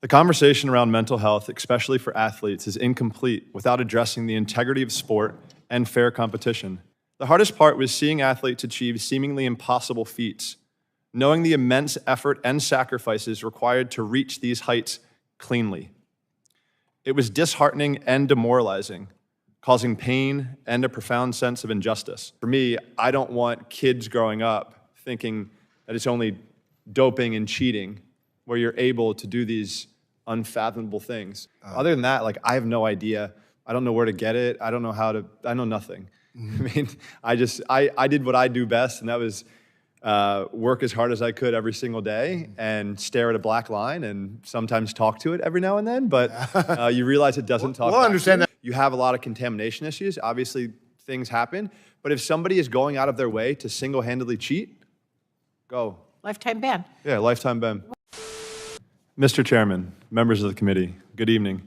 The conversation around mental health, especially for athletes, is incomplete without addressing the integrity of sport and fair competition. The hardest part was seeing athletes achieve seemingly impossible feats, knowing the immense effort and sacrifices required to reach these heights cleanly. It was disheartening and demoralizing, causing pain and a profound sense of injustice. For me, I don't want kids growing up thinking that it's only doping and cheating where you're able to do these unfathomable things. Other than that, like, I have no idea. I don't know where to get it. I don't know how to, I know nothing. I mean, I did what I do best, and that was work as hard as I could every single day and stare at a black line and sometimes talk to it every now and then, but you realize it doesn't talk. We'll understand that. You have a lot of contamination issues. Obviously, things happen, but if somebody is going out of their way to single-handedly cheat, go. Lifetime ban. Yeah, lifetime ban. Mr. Chairman, members of the committee, good evening.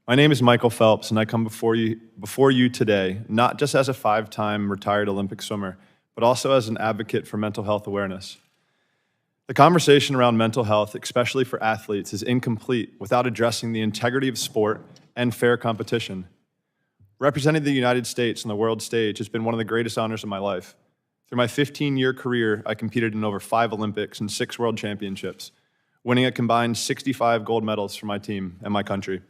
My name is Michael Phelps, and I come before you today, not just as a 5-time retired Olympic swimmer, but also as an advocate for mental health awareness. The conversation around mental health, especially for athletes, is incomplete without addressing the integrity of sport and fair competition. Representing the United States on the world stage has been one of the greatest honors of my life. Through my 15-year career, I competed in over 5 Olympics and 6 World Championships, winning a combined 65 gold medals for my team and my country.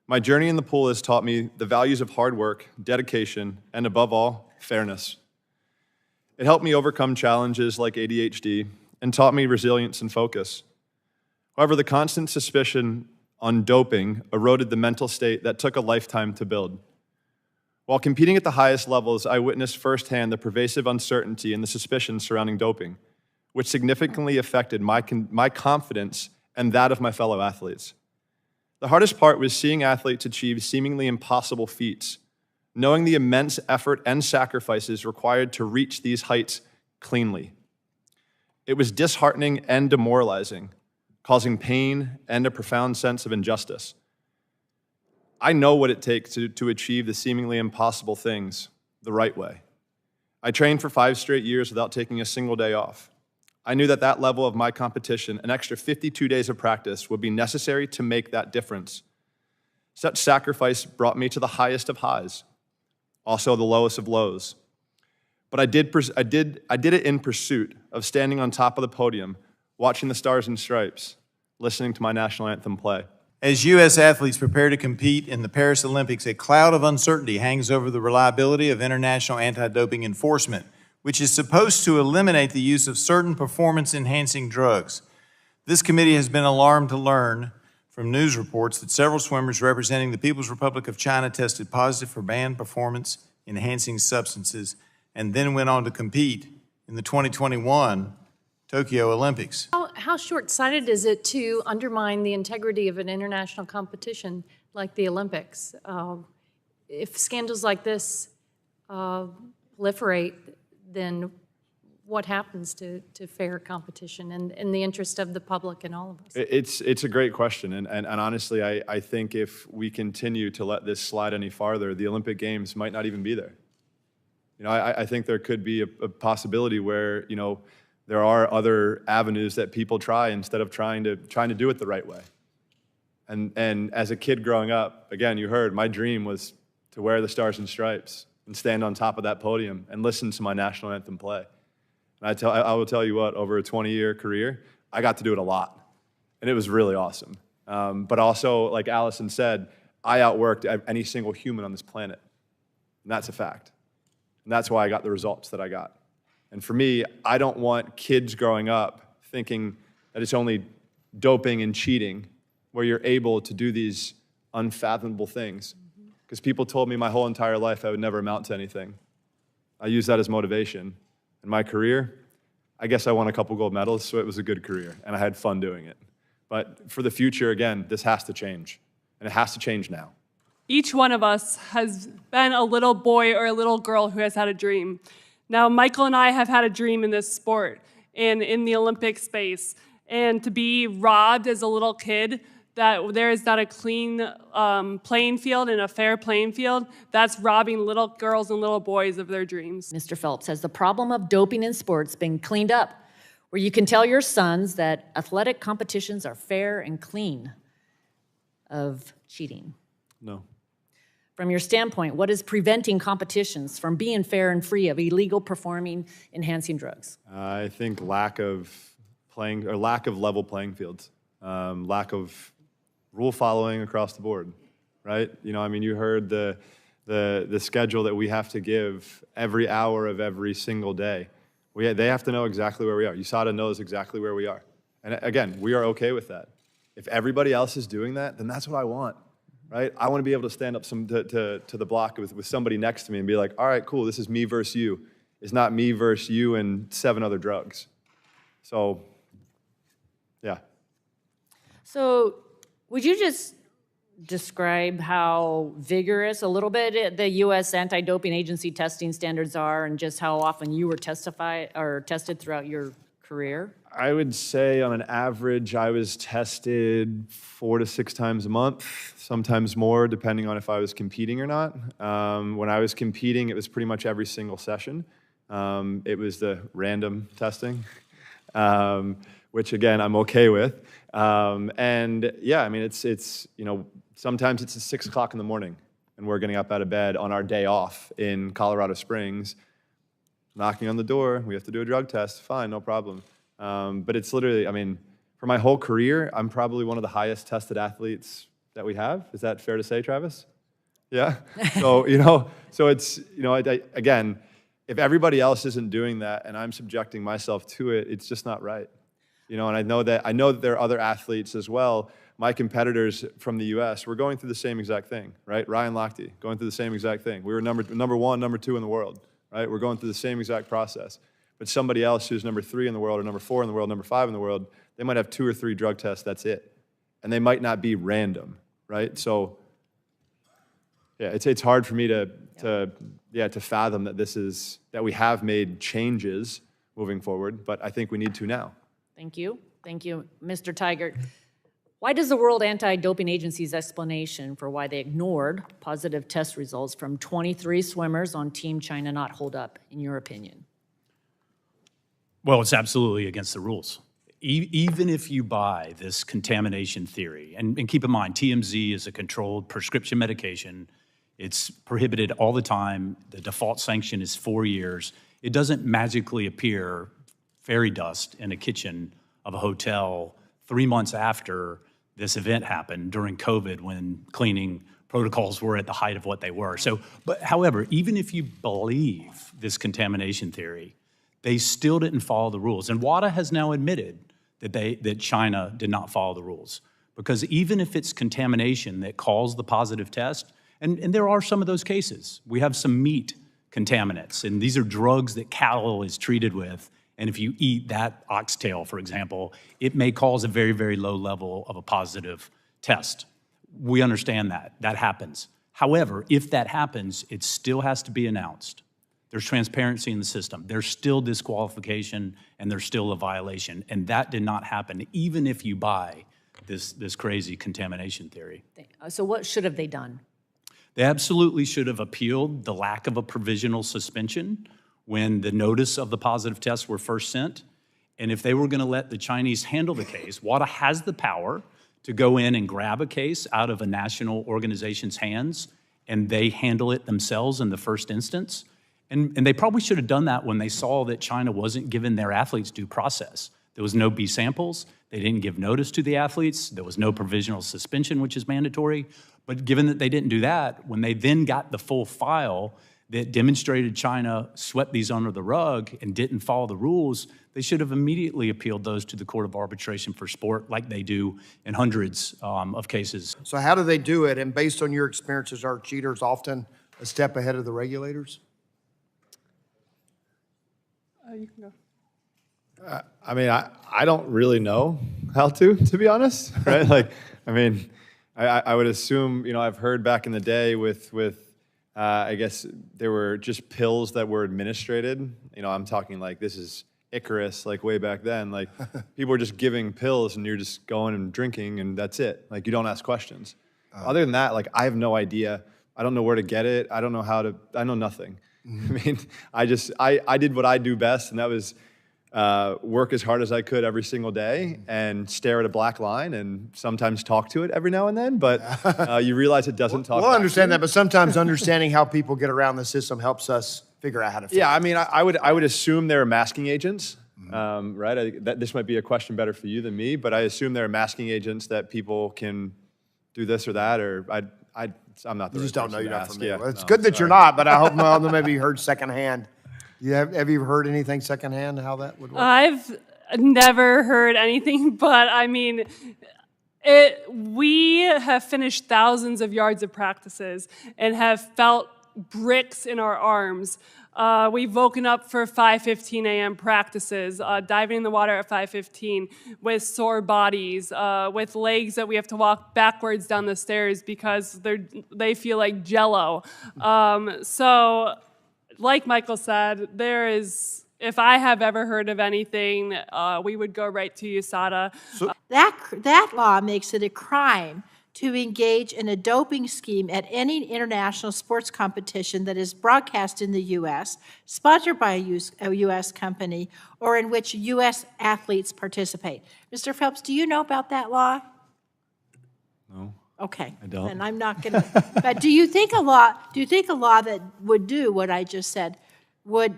My journey in the pool has taught me the values of hard work, dedication, and above all, fairness. It helped me overcome challenges like ADHD and taught me resilience and focus. However, the constant suspicion on doping eroded the mental state that took a lifetime to build. While competing at the highest levels, I witnessed firsthand the pervasive uncertainty and the suspicion surrounding doping, which significantly affected my confidence and that of my fellow athletes. The hardest part was seeing athletes achieve seemingly impossible feats, knowing the immense effort and sacrifices required to reach these heights cleanly. It was disheartening and demoralizing, causing pain and a profound sense of injustice. I know what it takes to achieve the seemingly impossible things the right way. I trained for 5 straight years without taking a single day off. I knew that that level of my competition, an extra 52 days of practice, would be necessary to make that difference. Such sacrifice brought me to the highest of highs, also the lowest of lows. But I did it in pursuit of standing on top of the podium, watching the Stars and Stripes, listening to my national anthem play. As U.S. athletes prepare to compete in the Paris Olympics, a cloud of uncertainty hangs over the reliability of international anti-doping enforcement, which is supposed to eliminate the use of certain performance-enhancing drugs. This committee has been alarmed to learn from news reports that several swimmers representing the People's Republic of China tested positive for banned performance-enhancing substances and then went on to compete in the 2021 Tokyo Olympics. How short-sighted is it to undermine the integrity of an international competition like the Olympics? If scandals like this proliferate, then what happens to fair competition and in the interest of the public and all of us? It's a great question, and honestly, I think if we continue to let this slide any farther, the Olympic Games might not even be there. You know, I think there could be a possibility where, you know, there are other avenues that people try instead of trying to do it the right way. And as a kid growing up, again, you heard my dream was to wear the Stars and Stripes and stand on top of that podium and listen to my national anthem play. And I will tell you what, over a 20-year career, I got to do it a lot, and it was really awesome. But also, like Allison said, I outworked any single human on this planet, and that's a fact. And that's why I got the results that I got. And for me, I don't want kids growing up thinking that it's only doping and cheating where you're able to do these unfathomable things. Because people told me my whole entire life I would never amount to anything. I used that as motivation. In my career, I guess I won a couple gold medals, so it was a good career, and I had fun doing it. But for the future, again, this has to change, and it has to change now. Each one of us has been a little boy or a little girl who has had a dream. Now, Michael and I have had a dream in this sport and in the Olympic space, and to be robbed as a little kid, that there is not a clean playing field and a fair playing field, that's robbing little girls and little boys of their dreams. Mr. Phelps, has the problem of doping in sports been cleaned up, where you can tell your sons that athletic competitions are fair and clean? of cheating? No. From your standpoint, what is preventing competitions from being fair and free of illegal performing enhancing drugs? I think lack of level playing fields, lack of rule following across the board, right? I mean, you heard the schedule that we have to give every hour of every single day. They have to know exactly where we are. USADA knows exactly where we are. And again, we are okay with that. If everybody else is doing that, then that's what I want, right? I want to be able to stand up to the block with somebody next to me and be like, all right, cool, this is me versus you. It's not me versus you and 7 other drugs. So, yeah. So would you just describe how vigorous a little bit the U.S. anti-doping agency testing standards are and just how often you were tested throughout your career? I would say on an average, I was tested 4 to 6 times a month, sometimes more, depending on if I was competing or not. When I was competing, it was pretty much every single session. It was the random testing, which again, I'm okay with. And yeah, I mean, it's sometimes it's at 6 o'clock in the morning and we're getting up out of bed on our day off in Colorado Springs, knocking on the door, we have to do a drug test, fine, no problem. But it's literally, I mean, for my whole career, I'm probably one of the highest tested athletes that we have. Is that fair to say, Travis? Yeah? So, so it's, again, if everybody else isn't doing that and I'm subjecting myself to it, it's just not right. And I know that there are other athletes as well. My competitors from the U.S. were going through the same exact thing, right? Ryan Lochte, going through the same exact thing. We were number 1, number 2 in the world, right? We're going through the same exact process. But somebody else who's number 3 in the world or number 4 in the world, number 5 in the world, they might have 2 or 3 drug tests, that's it. And they might not be random, right? So, yeah, it's hard for me to fathom that we have made changes moving forward, but I think we need to now. Thank you. Thank you. Mr. Tygart, why does the World Anti-Doping Agency's explanation for why they ignored positive test results from 23 swimmers on Team China not hold up, in your opinion? Well, it's absolutely against the rules. Even if you buy this contamination theory, and keep in mind, TMZ is a controlled prescription medication. It's prohibited all the time. The default sanction is 4 years. It doesn't magically appear fairy dust in a kitchen of a hotel 3 months after this event happened during COVID when cleaning protocols were at the height of what they were. However, even if you believe this contamination theory, they still didn't follow the rules. And WADA has now admitted that China did not follow the rules. Because even if it's contamination that caused the positive test, and there are some of those cases. We have some meat contaminants, and these are drugs that cattle is treated with. And if you eat that oxtail, for example, it may cause a very, very low level of a positive test. We understand that. That happens. However, if that happens, it still has to be announced. There's transparency in the system. There's still disqualification, and there's still a violation. And that did not happen, even if you buy this crazy contamination theory. So what should have they done? They absolutely should have appealed the lack of a provisional suspension when the notice of the positive tests were first sent. And if they were going to let the Chinese handle the case, WADA has the power to go in and grab a case out of a national organization's hands, and they handle it themselves in the first instance. And they probably should have done that when they saw that China wasn't giving their athletes due process. There was no B samples. They didn't give notice to the athletes. There was no provisional suspension, which is mandatory. But given that they didn't do that, when they then got the full file that demonstrated China swept these under the rug and didn't follow the rules, they should have immediately appealed those to the Court of Arbitration for Sport like they do in hundreds of cases. So how do they do it? And based on your experiences, are cheaters often a step ahead of the regulators? You can go. I mean, I don't really know how to be honest, right? Like, I mean, I would assume, I've heard back in the day with I guess there were just pills that were administered. I'm talking like this is Icarus, like way back then. Like people were just giving pills and you're just going and drinking and that's it. Like you don't ask questions. Other than that, like I have no idea. I don't know where to get it. I don't know I know nothing. I mean, I did what I do best, and that was work as hard as I could every single day and stare at a black line and sometimes talk to it every now and then, but you realize it doesn't talk We'll back understand to that, you. but sometimes understanding how people get around the system helps us figure out how to fix Yeah, it. I mean, I would assume they're masking agents, right? This might be a question better for you than me, but I assume they're masking agents that people can do this or that, or I'm not the You just right don't know, person you're to not ask. familiar. Yeah, Well, it's no, good that you're sorry. not, but I hope well, maybe you heard secondhand. Have you heard anything secondhand, how that would work? I've never heard anything, but I mean, we have finished thousands of yards of practices and have felt bricks in our arms. We've woken up for 5:15 a.m. practices, diving in the water at 5:15 with sore bodies, with legs that we have to walk backwards down the stairs because they feel like jello. So, like Michael said, if I have ever heard of anything, we would go right to USADA. That law makes it a crime to engage in a doping scheme at any international sports competition that is broadcast in the U.S., sponsored by a U.S. company, or in which U.S. athletes participate. Mr. Phelps, do you know about that law? No. Okay. I don't. And I'm not going to. But do you think a law that would do what I just said would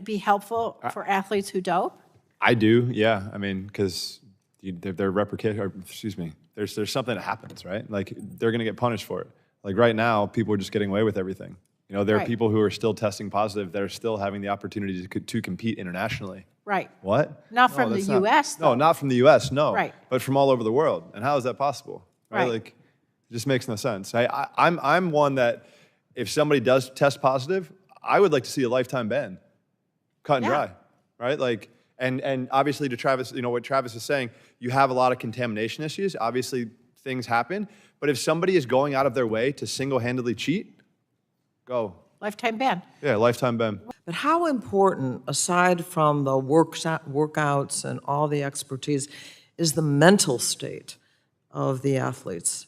be helpful for athletes who dope? I do, yeah. I mean, because they're replicated, or excuse me, there's something that happens, right? Like, they're going to get punished for it. Like, right now, people are just getting away with everything. You know, there are Right. people who are still testing positive that are still having the opportunity to compete internationally. Right. What? Not from the that's not- US, No, though. not from the U.S., no. Right. But from all over the world. And how is that possible? Right. Like, it just makes no sense. I'm one that if somebody does test positive, I would like to see a lifetime ban. Cut and Yeah. dry, right? Like, and obviously to Travis, you know, what Travis is saying, you have a lot of contamination issues. Obviously, things happen. But if somebody is going out of their way to single-handedly cheat, go. Lifetime ban. Yeah, lifetime ban. But how important, aside from the workouts and all the expertise, is the mental state of the athletes?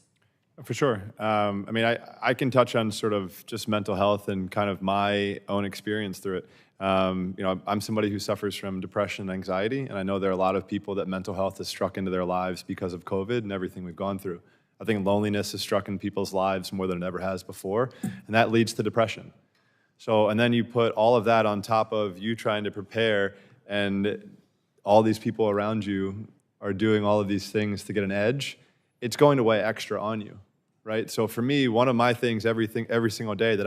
For sure. I mean, I can touch on sort of just mental health and kind of my own experience through it. You know, I'm somebody who suffers from depression and anxiety, and I know there are a lot of people that mental health has struck into their lives because of COVID and everything we've gone through. I think loneliness has struck in people's lives more than it ever has before, and that leads to depression. So, and then you put all of that on top of you trying to prepare, and all these people around you are doing all of these things to get an edge, it's going to weigh extra on you, right? So for me, one of my things every single day that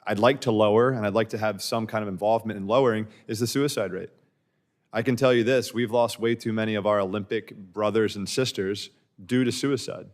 I'd like to lower, and I'd like to have some kind of involvement in lowering, is the suicide rate. I can tell you this, we've lost way too many of our Olympic brothers and sisters due to suicide.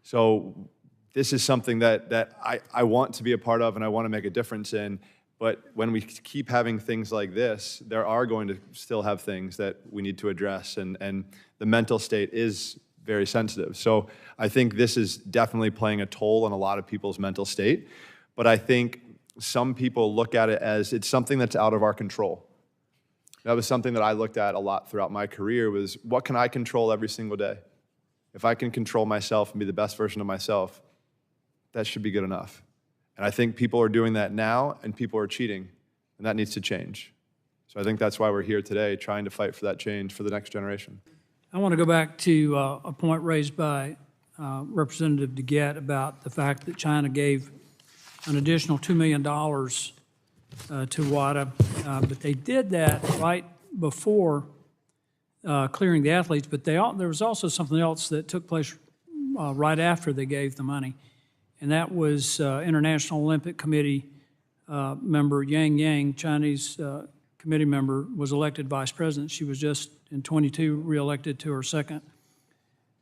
So this is something that I want to be a part of and I want to make a difference in, but when we keep having things like this, there are going to still have things that we need to address, and the mental state is very sensitive. So I think this is definitely playing a toll on a lot of people's mental state, but I think some people look at it as it's something that's out of our control. That was something that I looked at a lot throughout my career, was what can I control every single day? If I can control myself and be the best version of myself, that should be good enough. And I think people are doing that now, and people are cheating, and that needs to change. So I think that's why we're here today, trying to fight for that change for the next generation. I want to go back to a point raised by Representative Tygart about the fact that China gave an additional $2 million to WADA, but they did that right before clearing the athletes, but there was also something else that took place right after they gave the money, and that was International Olympic Committee member Yang Yang, Chinese committee member, was elected vice president. She was just in 22 reelected to her second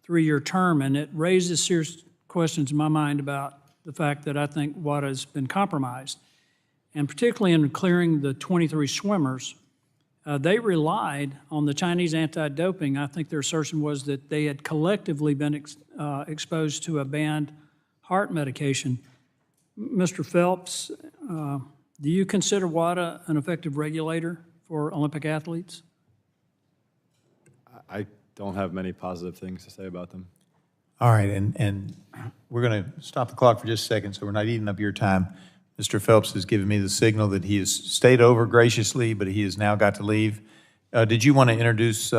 three-year term, and it raises serious questions in my mind about the fact that I think WADA has been compromised, and particularly in clearing the 23 swimmers. They relied on the Chinese anti-doping. I think their assertion was that they had collectively been exposed to a banned heart medication. Mr. Phelps, do you consider WADA an effective regulator for Olympic athletes? I don't have many positive things to say about them. All right, and we're going to stop the clock for just a second, so we're not eating up your time. Mr. Phelps has given me the signal that he has stayed over graciously, but he has now got to leave. Did you want to introduce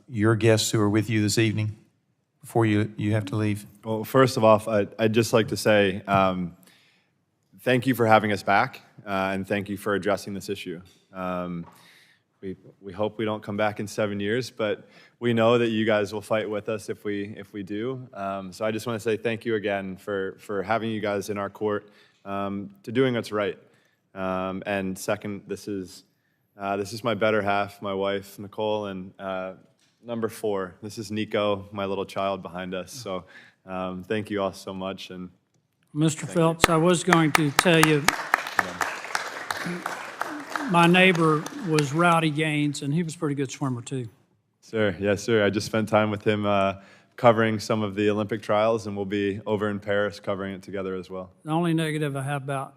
your guests who are with you this evening before you have to leave? Well, first of all, I'd just like to say thank you for having us back, and thank you for addressing this issue. We hope we don't come back in 7 years, but we know that you guys will fight with us if we do. So I just want to say thank you again for having you guys in our court, to doing what's right. And second, this is my better half, my wife, Nicole, and number 4, this is Nico, my little child behind us. So thank you all so much. And Mr. Phelps, I was going to tell you, my neighbor was Rowdy Gaines, and he was a pretty good swimmer, too. Sir, yes, sir. I just spent time with him covering some of the Olympic trials, and we'll be over in Paris covering it together as well. The only negative I have about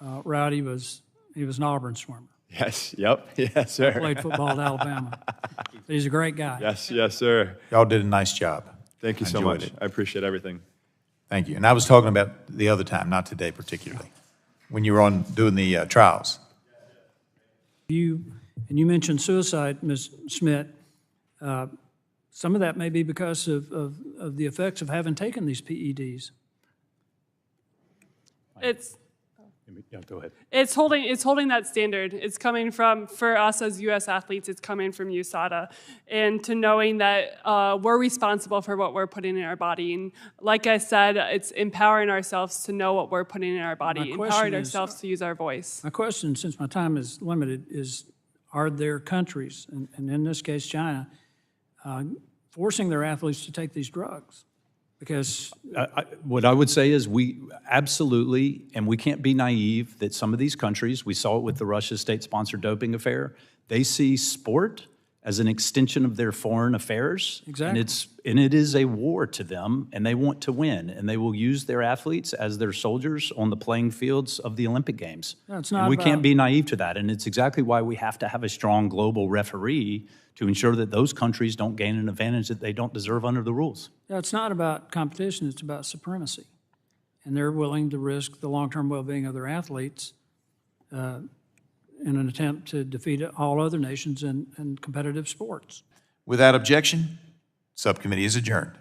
Rowdy was he was an Auburn swimmer. Yes, yep, yes, sir. Played football at Alabama. But he's a great guy. Yes, yes, sir. Y'all did a nice job. Thank you so enjoyed much. it. I appreciate everything. Thank you. And I was talking about the other time, not today particularly, when you were on doing the trials. You mentioned suicide, Ms. Schmitt. Some of that may be because of the effects of having taken these PEDs. Yeah, go ahead. It's holding that standard. It's coming from, for us as U.S. athletes, it's coming from USADA, and to knowing that we're responsible for what we're putting in our body. And like I said, it's empowering ourselves to know what we're putting in our body, empowering ourselves to use our voice. My question, since my time is limited, is are there countries, and in this case China, forcing their athletes to take these drugs? Because what I would say is we absolutely, and we can't be naive that some of these countries, we saw it with the Russia state-sponsored doping affair, they see sport as an extension of their foreign affairs. Exactly. And it is a war to them, and they want to win, and they will use their athletes as their soldiers on the playing fields of the Olympic Games. No, it's and not we about- can't be naive to that, and it's exactly why we have to have a strong global referee to ensure that those countries don't gain an advantage that they don't deserve under the rules. Yeah, it's not about competition, it's about supremacy. And they're willing to risk the long-term well-being of their athletes in an attempt to defeat all other nations in competitive sports. Without objection, subcommittee is adjourned.